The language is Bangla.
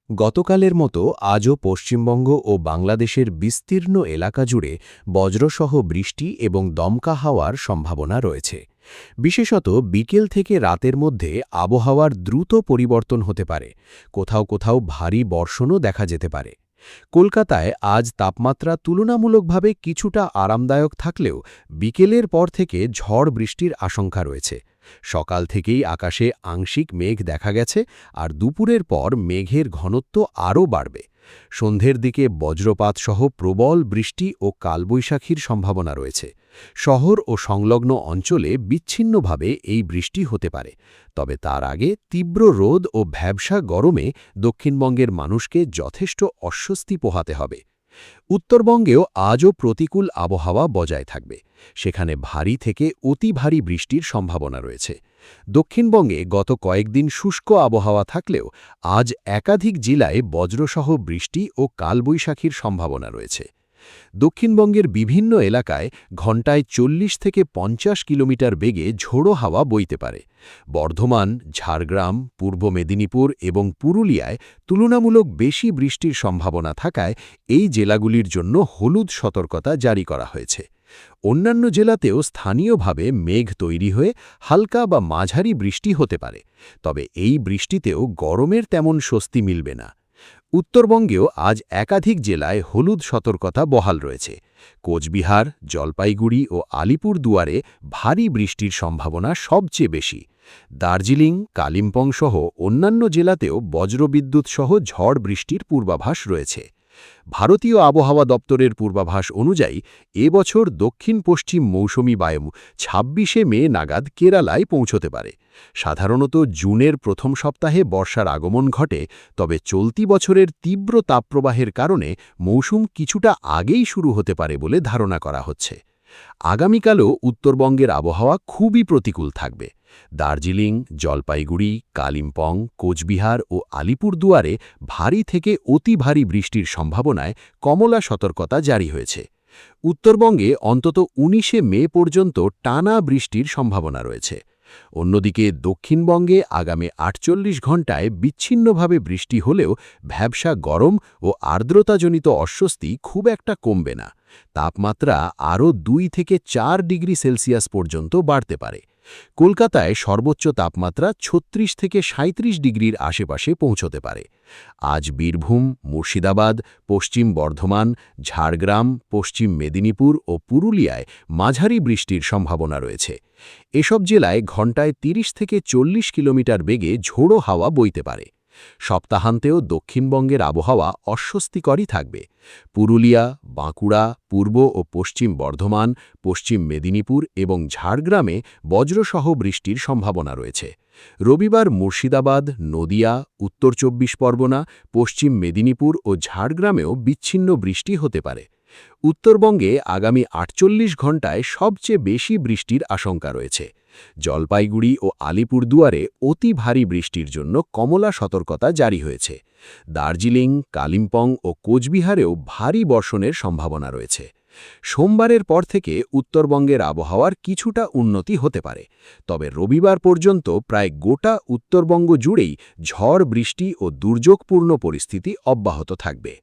গতকালের মতো আজও পশ্চিমবঙ্গ ও বাংলাদেশের বিস্তীর্ণ এলাকা জুড়ে বজ্রসহ বৃষ্টি এবং দমকা হাওয়ার সম্ভাবনা রয়েছে। বিশেষত বিকেল থেকে রাতের মধ্যে আবহাওয়ার দ্রুত পরিবর্তন হতে পারে। কোথাও কোথাও ভারী বর্ষণও দেখা যেতে পারে। কলকাতায় আজ তাপমাত্রা তুলনামূলকভাবে কিছুটা আরামদায়ক থাকলেও বিকেলের পর থেকে ঝড় বৃষ্টির আশঙ্কা রয়েছে। সকাল থেকেই আকাশে আংশিক মেঘ দেখা গেছে, আর দুপুরের পর মেঘের ঘনত্ব আরও বাড়বে। সন্ধ্যের দিকে বজ্রপাতসহ প্রবল বৃষ্টি ও কালবৈশাখীর সম্ভাবনা রয়েছে। শহর ও সংলগ্ন অঞ্চলে বিচ্ছিন্নভাবে এই বৃষ্টি হতে পারে। তবে তার আগে তীব্র রোদ ও ভ্যাবসা গরমে দক্ষিণবঙ্গের মানুষকে যথেষ্ট অস্বস্তি পোহাতে হবে। উত্তরবঙ্গেও আজও প্রতিকূল আবহাওয়া বজায় থাকবে। সেখানে ভারী থেকে অতি ভারী বৃষ্টির সম্ভাবনা রয়েছে। দক্ষিণবঙ্গে গত কয়েকদিন শুষ্ক আবহাওয়া থাকলেও আজ একাধিক জেলায় বজ্রসহ বৃষ্টি ও কালবৈশাখীর সম্ভাবনা রয়েছে। দক্ষিণবঙ্গের বিভিন্ন এলাকায় ঘণ্টায় ৪০ থেকে ৫০ কিলোমিটার বেগে ঝোড়ো হাওয়া বইতে পারে। বর্ধমান, ঝাড়গ্রাম, পূর্ব মেদিনীপুর এবং পুরুলিয়ায় তুলনামূলক বেশি বৃষ্টির সম্ভাবনা থাকায় এই জেলাগুলির জন্য হলুদ সতর্কতা জারি করা হয়েছে। অন্যান্য জেলাতেও স্থানীয়ভাবে মেঘ তৈরি হয়ে হালকা বা মাঝারি বৃষ্টি হতে পারে। তবে এই বৃষ্টিতেও গরমের তেমন স্বস্তি মিলবে না। উত্তরবঙ্গেও আজ একাধিক জেলায় হলুদ সতর্কতা বহাল রয়েছে। কোচবিহার, জলপাইগুড়ি ও আলিপুর দুয়ারে ভারী বৃষ্টির সম্ভাবনা সবচেয়ে বেশি। দার্জিলিং, কালিম্পং সহ অন্যান্য জেলাতেও বজ্রবিদ্যুৎ সহ ঝড় বৃষ্টির পূর্বাভাস রয়েছে। ভারতীয় আবহাওয়া দপ্তরের পূর্বাভাস অনুযায়ী এবছর দক্ষিণ পশ্চিম মৌসুমি বায়ু ২৬শে মে নাগাদ কেরালায় পৌঁছতে পারে। সাধারণত জুনের প্রথম সপ্তাহে বর্ষার আগমন ঘটে, তবে চলতি বছরের তীব্র তাপপ্রবাহের কারণে মৌসুম কিছুটা আগেই শুরু হতে পারে বলে ধারণা করা হচ্ছে। আগামীকালও উত্তরবঙ্গের আবহাওয়া খুবই প্রতিকূল থাকবে। দার্জিলিং, জলপাইগুড়ি, কালিম্পং, কোচবিহার ও আলিপুরদুয়ারে ভারী থেকে অতি ভারী বৃষ্টির সম্ভাবনায় কমলা সতর্কতা জারি হয়েছে। উত্তরবঙ্গে অন্তত ১৯শে মে পর্যন্ত টানা বৃষ্টির সম্ভাবনা রয়েছে। অন্যদিকে দক্ষিণবঙ্গে আগামী ৪৮ ঘণ্টায় বিচ্ছিন্নভাবে বৃষ্টি হলেও ভ্যাবসা গরম ও আর্দ্রতাজনিত অস্বস্তি খুব একটা কমবে না। তাপমাত্রা আরও ২ থেকে ৪ ডিগ্রি সেলসিয়াস পর্যন্ত বাড়তে পারে। কলকাতায় সর্বোচ্চ তাপমাত্রা ৩৬ থেকে ৩৭ ডিগ্রির আশেপাশে পৌঁছতে পারে। আজ বীরভূম, মুর্শিদাবাদ, পশ্চিম বর্ধমান, ঝাড়গ্রাম, পশ্চিম মেদিনীপুর ও পুরুলিয়ায় মাঝারি বৃষ্টির সম্ভাবনা রয়েছে। এসব জেলায় ঘণ্টায় ৩০ থেকে ৪০ কিলোমিটার বেগে ঝোড়ো হাওয়া বইতে পারে। সপ্তাহান্তেও দক্ষিণবঙ্গের আবহাওয়া অস্বস্তিকরই থাকবে। পুরুলিয়া, বাঁকুড়া, পূর্ব ও পশ্চিম বর্ধমান, পশ্চিম মেদিনীপুর এবং ঝাড়গ্রামে বজ্রসহ বৃষ্টির সম্ভাবনা রয়েছে। রবিবার মুর্শিদাবাদ, নদিয়া, উত্তর ২৪ পরগনা, পশ্চিম মেদিনীপুর ও ঝাড়গ্রামেও বিচ্ছিন্ন বৃষ্টি হতে পারে। উত্তরবঙ্গে আগামী ৪৮ ঘণ্টায় সবচেয়ে বেশি বৃষ্টির আশঙ্কা রয়েছে। জলপাইগুড়ি ও আলিপুরদুয়ারে অতি ভারী বৃষ্টির জন্য কমলা সতর্কতা জারি হয়েছে। দার্জিলিং, কালিম্পং ও কোচবিহারেও ভারী বর্ষণের সম্ভাবনা রয়েছে। সোমবারের পর থেকে উত্তরবঙ্গের আবহাওয়ার কিছুটা উন্নতি হতে পারে। তবে রবিবার পর্যন্ত প্রায় গোটা উত্তরবঙ্গ জুড়েই ঝড় বৃষ্টি ও দুর্যোগপূর্ণ পরিস্থিতি অব্যাহত থাকবে।